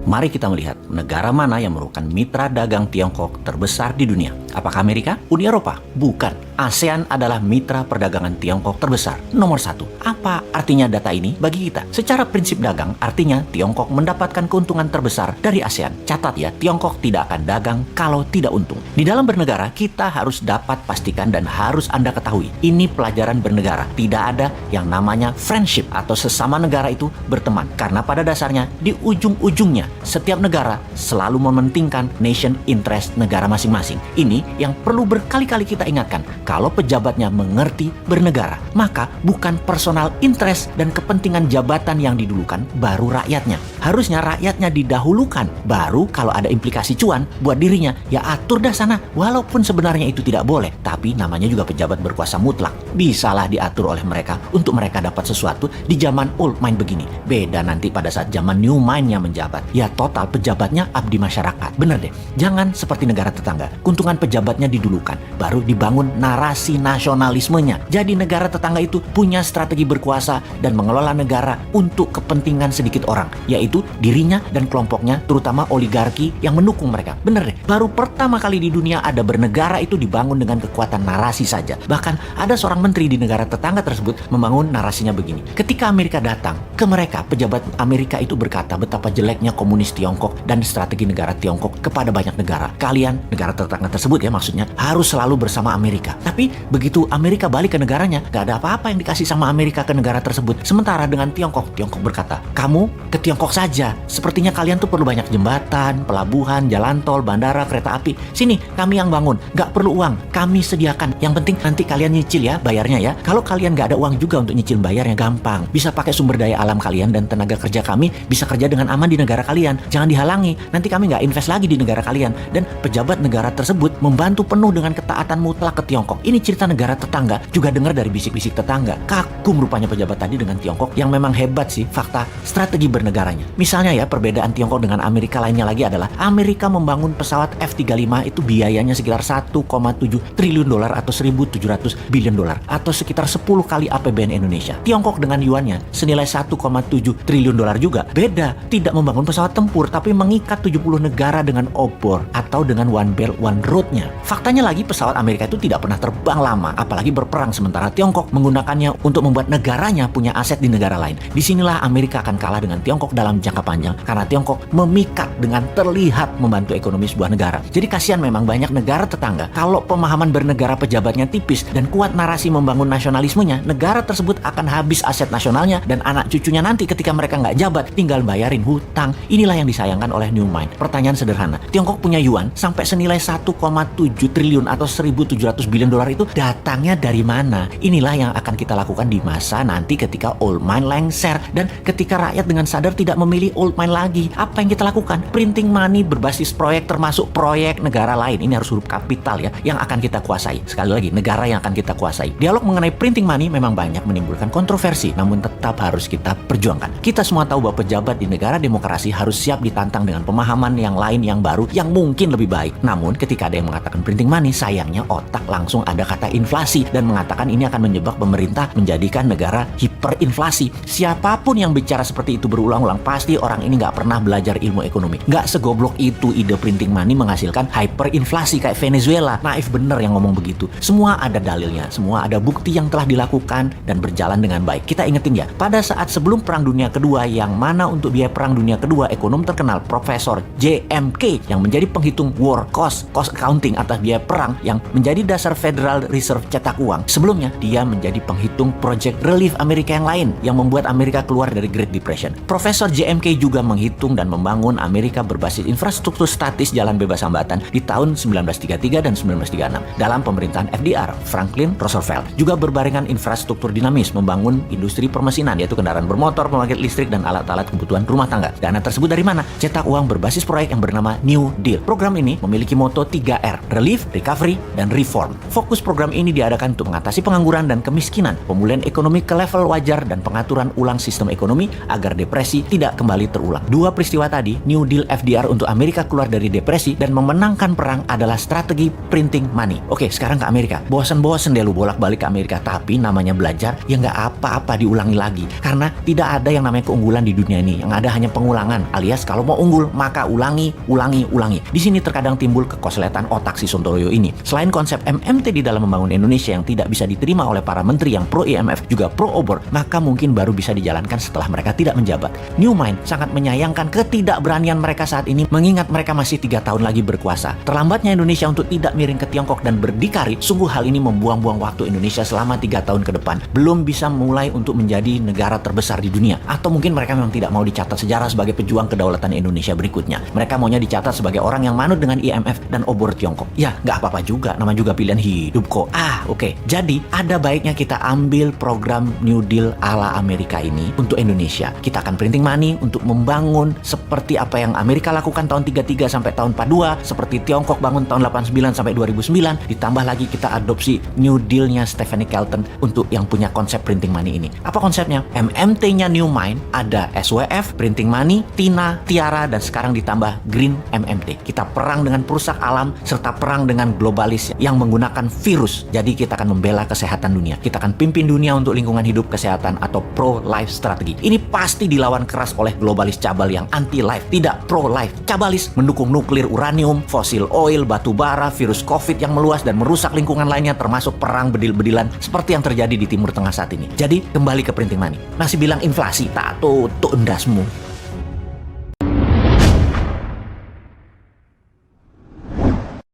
Mari kita melihat negara mana yang merupakan mitra dagang Tiongkok terbesar di dunia. Apakah Amerika? Uni Eropa? Bukan. ASEAN adalah mitra perdagangan Tiongkok terbesar, nomor 1. Apa artinya data ini bagi kita? Secara prinsip dagang, artinya Tiongkok mendapatkan keuntungan terbesar dari ASEAN. Catat ya, Tiongkok tidak akan dagang kalau tidak untung. Di dalam bernegara, kita harus dapat pastikan dan harus Anda ketahui, ini pelajaran bernegara. Tidak ada yang namanya friendship atau sesama negara itu berteman. Karena pada dasarnya, di ujung-ujungnya, setiap negara selalu mementingkan nation interest negara masing-masing. Ini yang perlu berkali-kali kita ingatkan. Kalau pejabatnya mengerti bernegara, maka bukan personal interest dan kepentingan jabatan yang didulukan, baru rakyatnya. Harusnya rakyatnya didahulukan, baru kalau ada implikasi cuan buat dirinya, ya atur dah sana. Walaupun sebenarnya itu tidak boleh, tapi namanya juga pejabat berkuasa mutlak. Bisalah diatur oleh mereka untuk mereka dapat sesuatu di zaman old mind begini. Beda nanti pada saat zaman new mind-nya menjabat. Ya total pejabatnya abdi masyarakat. Bener deh, jangan seperti negara tetangga. Keuntungan pejabatnya didulukan, baru dibangun narasi nasionalismenya. Jadi negara tetangga itu punya strategi berkuasa dan mengelola negara untuk kepentingan sedikit orang, yaitu dirinya dan kelompoknya, terutama oligarki yang mendukung mereka. Bener deh, baru pertama kali di dunia ada bernegara itu dibangun dengan kekuatan narasi saja. Bahkan ada seorang menteri di negara tetangga tersebut membangun narasinya begini. Ketika Amerika datang ke mereka, pejabat Amerika itu berkata betapa jeleknya komunis Tiongkok dan strategi negara Tiongkok kepada banyak negara. Kalian, negara tetangga tersebut ya maksudnya, harus selalu bersama Amerika. Tapi begitu Amerika balik ke negaranya, gak ada apa-apa yang dikasih sama Amerika ke negara tersebut. Sementara dengan Tiongkok, Tiongkok berkata, kamu ke Tiongkok saja. Sepertinya kalian tuh perlu banyak jembatan, pelabuhan, jalan tol, bandara, kereta api. Sini, kami yang bangun. Gak perlu uang, kami sediakan. Yang penting nanti kalian nyicil ya, bayarnya ya. Kalau kalian gak ada uang juga untuk nyicil bayarnya, gampang. Bisa pakai sumber daya alam kalian dan tenaga kerja kami bisa kerja dengan aman di negara kalian. Jangan dihalangi, nanti kami gak invest lagi di negara kalian. Dan pejabat negara tersebut membantu penuh dengan ketaatan mutlak ke Tiongkok. Ini cerita negara tetangga, juga dengar dari bisik-bisik tetangga. Kagum rupanya pejabat tadi dengan Tiongkok, yang memang hebat sih fakta strategi bernegaranya. Misalnya ya, perbedaan Tiongkok dengan Amerika lainnya lagi adalah Amerika membangun pesawat F-35 itu biayanya sekitar 1,7 triliun dolar atau 1.700 bilion dolar atau sekitar 10 kali APBN Indonesia. Tiongkok dengan yuannya senilai 1,7 triliun dolar juga. Beda, tidak membangun pesawat tempur tapi mengikat 70 negara dengan obor atau dengan One Belt One Road-nya. Faktanya lagi pesawat Amerika itu tidak pernah terbang lama, apalagi berperang, sementara Tiongkok menggunakannya untuk membuat negaranya punya aset di negara lain. Disinilah Amerika akan kalah dengan Tiongkok dalam jangka panjang, karena Tiongkok memikat dengan terlihat membantu ekonomi sebuah negara. Jadi kasihan memang banyak negara tetangga, kalau pemahaman bernegara pejabatnya tipis dan kuat narasi membangun nasionalismenya, negara tersebut akan habis aset nasionalnya dan anak cucunya nanti ketika mereka nggak jabat tinggal bayarin hutang. Inilah yang disayangkan oleh New Mind. Pertanyaan sederhana, Tiongkok punya yuan sampai senilai 1,7 triliun atau 1.700 bilion dolar itu datangnya dari mana? Inilah yang akan kita lakukan di masa nanti ketika old mind lengser dan ketika rakyat dengan sadar tidak memilih old mind lagi. Apa yang kita lakukan? Printing money berbasis proyek, termasuk proyek negara lain. Ini harus huruf kapital ya, yang akan kita kuasai. Sekali lagi, negara yang akan kita kuasai. Dialog mengenai printing money memang banyak menimbulkan kontroversi, namun tetap harus kita perjuangkan. Kita semua tahu bahwa pejabat di negara demokrasi harus siap ditantang dengan pemahaman yang lain yang baru, yang mungkin lebih baik. Namun ketika ada yang mengatakan printing money, sayangnya otak langsung ada kata inflasi dan mengatakan ini akan menyebab pemerintah menjadikan negara hiperinflasi. Siapapun yang bicara seperti itu berulang-ulang, pasti orang ini nggak pernah belajar ilmu ekonomi. Nggak segoblok itu ide printing money menghasilkan hyperinflasi kayak Venezuela. Naif bener yang ngomong begitu. Semua ada dalilnya, semua ada bukti yang telah dilakukan dan berjalan dengan baik. Kita ingetin ya, pada saat sebelum Perang Dunia Kedua, yang mana untuk biaya Perang Dunia Kedua, ekonom terkenal Profesor JMK yang menjadi penghitung war cost accounting atas biaya perang yang menjadi dasar Federal Reserve cetak uang. Sebelumnya, dia menjadi penghitung Project Relief Amerika yang lain yang membuat Amerika keluar dari Great Depression. Profesor JMK juga menghitung dan membangun Amerika berbasis infrastruktur statis jalan bebas hambatan di tahun 1933 dan 1936 dalam pemerintahan FDR, Franklin Roosevelt. Juga berbarengan infrastruktur dinamis membangun industri permesinan, yaitu kendaraan bermotor, pembangkit listrik, dan alat-alat kebutuhan rumah tangga. Dana tersebut dari mana? Cetak uang berbasis proyek yang bernama New Deal. Program ini memiliki moto 3R, Relief, Recovery, dan Reform. Fokus program ini diadakan untuk mengatasi pengangguran dan kemiskinan, pemulihan ekonomi ke level wajar, dan pengaturan ulang sistem ekonomi agar depresi tidak kembali terulang. Dua peristiwa tadi, New Deal FDR untuk Amerika keluar dari depresi dan memenangkan perang, adalah strategi printing money. Oke, sekarang ke Amerika. Bosen-bosen deh lu bolak-balik ke Amerika, tapi namanya belajar ya nggak apa-apa diulangi lagi. Karena tidak ada yang namanya keunggulan di dunia ini, yang ada hanya pengulangan alias alias kalau mau unggul maka ulangi. Di sini terkadang timbul kekosletan otak si Sontoloyo ini. Selain konsep MMT di dalam membangun Indonesia yang tidak bisa diterima oleh para menteri yang pro IMF juga pro obor, maka mungkin baru bisa dijalankan setelah mereka tidak menjabat. New Mind sangat menyayangkan ketidakberanian mereka saat ini mengingat mereka masih 3 tahun lagi berkuasa. Terlambatnya Indonesia untuk tidak miring ke Tiongkok dan berdikari, sungguh hal ini membuang-buang waktu Indonesia selama 3 tahun ke depan. Belum bisa mulai untuk menjadi negara terbesar di dunia. Atau mungkin mereka memang tidak mau dicatat sejarah sebagai pejuang kedaulatan Indonesia berikutnya. Mereka maunya dicatat sebagai orang yang manut dengan IMF dan obor Tiongkok. Ya, nggak apa-apa juga, nama juga pilihan hidup kok. Oke. Jadi, ada baiknya kita ambil program New Deal ala Amerika ini untuk Indonesia. Kita akan printing money untuk membangun seperti apa yang Amerika lakukan tahun 33 sampai tahun 42, seperti Tiongkok bangun tahun 89 sampai 2009, ditambah lagi kita adopsi New Deal-nya Stephanie Kelton untuk yang punya konsep printing money ini. Apa konsepnya? MMT-nya New Mind, ada SWF, printing money, TINA, Tiara, dan sekarang ditambah Green MMT. Kita perang dengan perusak alam, serta perang dengan globalis yang menggunakan virus. Jadi kita akan membela kesehatan dunia. Kita akan pimpin dunia untuk lingkungan hidup, kesehatan, atau pro-life strategi. Ini pasti dilawan keras oleh globalis cabal yang anti-life, tidak pro-life. Cabalis mendukung nuklir, uranium, fosil oil, batu bara, virus COVID yang meluas dan merusak lingkungan lainnya, termasuk perang bedil-bedilan seperti yang terjadi di Timur Tengah saat ini. Jadi kembali ke printing money. Masih bilang inflasi, tak tutup endasmu.